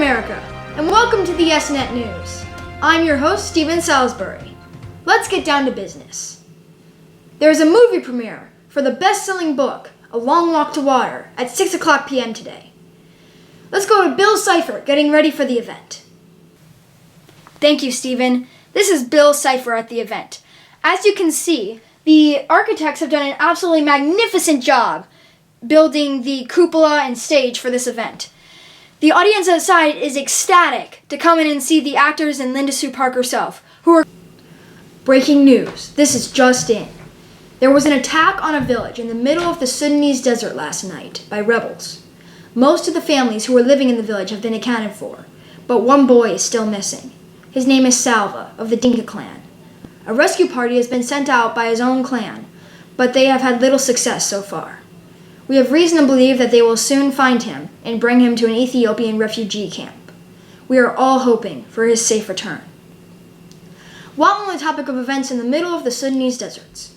America, and welcome to the SNet News. I'm your host, Stephen Salisbury. Let's get down to business. There's a movie premiere for the best-selling book, A Long Walk to Water, at 6 o'clock p.m. today. Let's go to Bill Cipher getting ready for the event. Thank you, Stephen. This is Bill Cipher at the event. As you can see, the architects have done an absolutely magnificent job building the cupola and stage for this event. The audience outside is ecstatic to come in and see the actors and Linda Sue Park herself, who are... Breaking news. This is just in. There was an attack on a village in the middle of the Sudanese desert last night by rebels. Most of the families who were living in the village have been accounted for, but one boy is still missing. His name is Salva, of the Dinka clan. A rescue party has been sent out by his own clan, but they have had little success so far. We have reason to believe that they will soon find him and bring him to an Ethiopian refugee camp. We are all hoping for his safe return. While on the topic of events in the middle of the Sudanese deserts,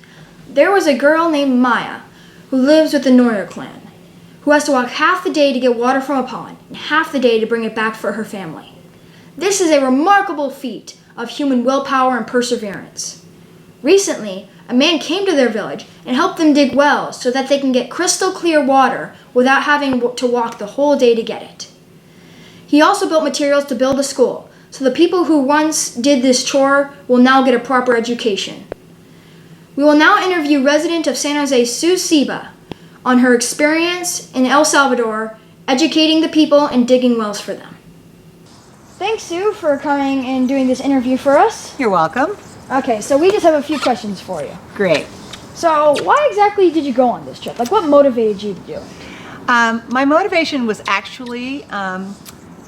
there was a girl named Maya who lives with the Noyer clan, who has to walk half the day to get water from a pond and half the day to bring it back for her family. This is a remarkable feat of human willpower and perseverance. Recently, a man came to their village and helped them dig wells so that they can get crystal clear water without having to walk the whole day to get it. He also built materials to build a school, so the people who once did this chore will now get a proper education. We will now interview resident of San Jose, Sue Seba, on her experience in El Salvador, educating the people and digging wells for them. Thanks, Sue, for coming and doing this interview for us. You're welcome. Okay, so we just have a few questions for you. Great. So why exactly did you go on this trip? Like, what motivated you to do it? My motivation was actually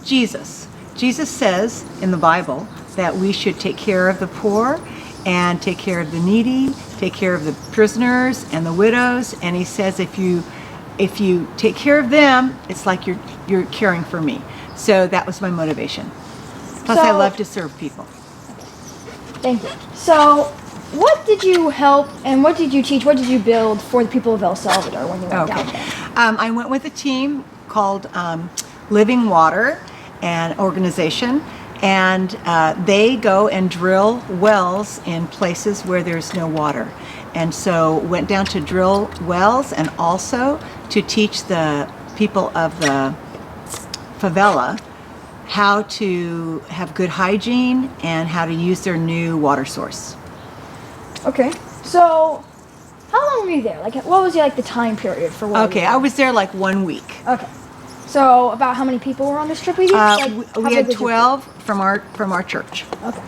Jesus. Jesus says in the Bible that we should take care of the poor and take care of the needy, take care of the prisoners and the widows. And he says if you take care of them, it's like you're caring for me. So that was my motivation. Plus, I love to serve people. Thank you. So, what did you help and what did you teach, what did you build for the people of El Salvador when you went down there? I went with a team called Living Water, an organization, and they go and drill wells in places where there's no water. And so went down to drill wells and also to teach the people of the favela how to have good hygiene and how to use their new water source. Okay, so how long were you there? Like, what was the time period for what? Okay, I was there like 1 week. Okay, so about how many people were on this trip with you? We had 12 from our church. Okay,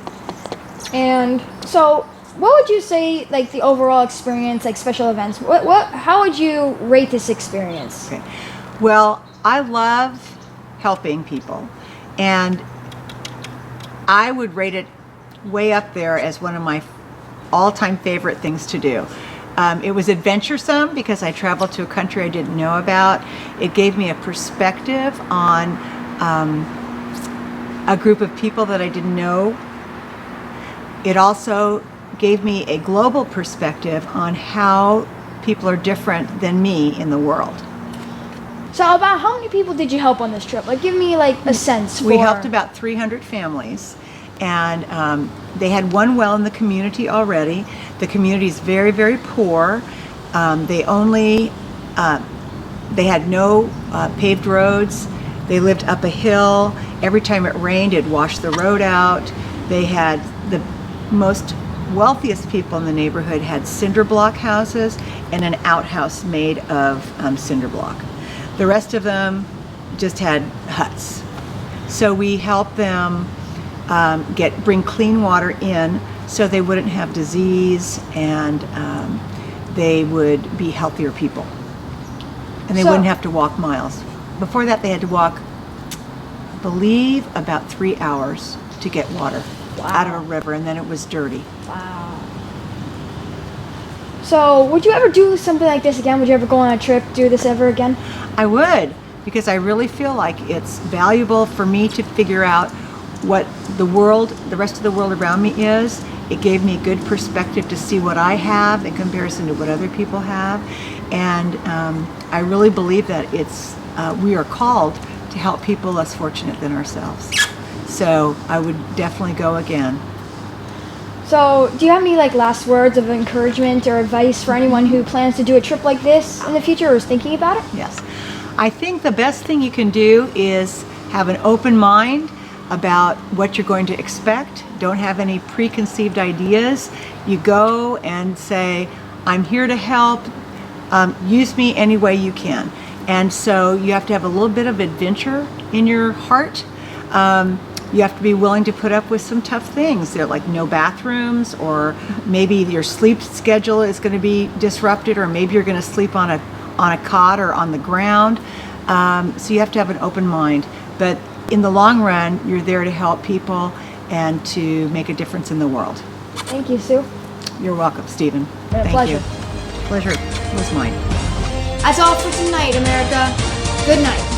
and so what would you say, like, the overall experience, like special events? How would you rate this experience? Okay, well, I love helping people. And I would rate it way up there as one of my all-time favorite things to do. It was adventuresome because I traveled to a country I didn't know about. It gave me a perspective on a group of people that I didn't know. It also gave me a global perspective on how people are different than me in the world. So about how many people did you help on this trip? Like, give me a sense. We helped about 300 families, and they had one well in the community already. The community is very, very poor. They had no paved roads. They lived up a hill. Every time it rained, it'd wash the road out. They had the most wealthiest people in the neighborhood had cinder block houses and an outhouse made of cinder block. The rest of them just had huts. So we helped them bring clean water in so they wouldn't have disease and they would be healthier people. And they wouldn't have to walk miles. Before that, they had to walk, I believe, about 3 hours to get water out of a river, and then it was dirty. Wow. So would you ever do something like this again? Would you ever go on a trip, do this ever again? I would, because I really feel like it's valuable for me to figure out what the rest of the world around me is. It gave me a good perspective to see what I have in comparison to what other people have. And I really believe that we are called to help people less fortunate than ourselves. So I would definitely go again. So, do you have any last words of encouragement or advice for anyone who plans to do a trip like this in the future or is thinking about it? Yes. I think the best thing you can do is have an open mind about what you're going to expect. Don't have any preconceived ideas. You go and say, I'm here to help. Use me any way you can. And so you have to have a little bit of adventure in your heart. You have to be willing to put up with some tough things. They're like no bathrooms, or maybe your sleep schedule is going to be disrupted, or maybe you're going to sleep on a cot or on the ground. So you have to have an open mind. But in the long run, you're there to help people and to make a difference in the world. Thank you, Sue. You're welcome, Stephen. Thank pleasure. you. Pleasure was mine. That's all for tonight, America. Good night.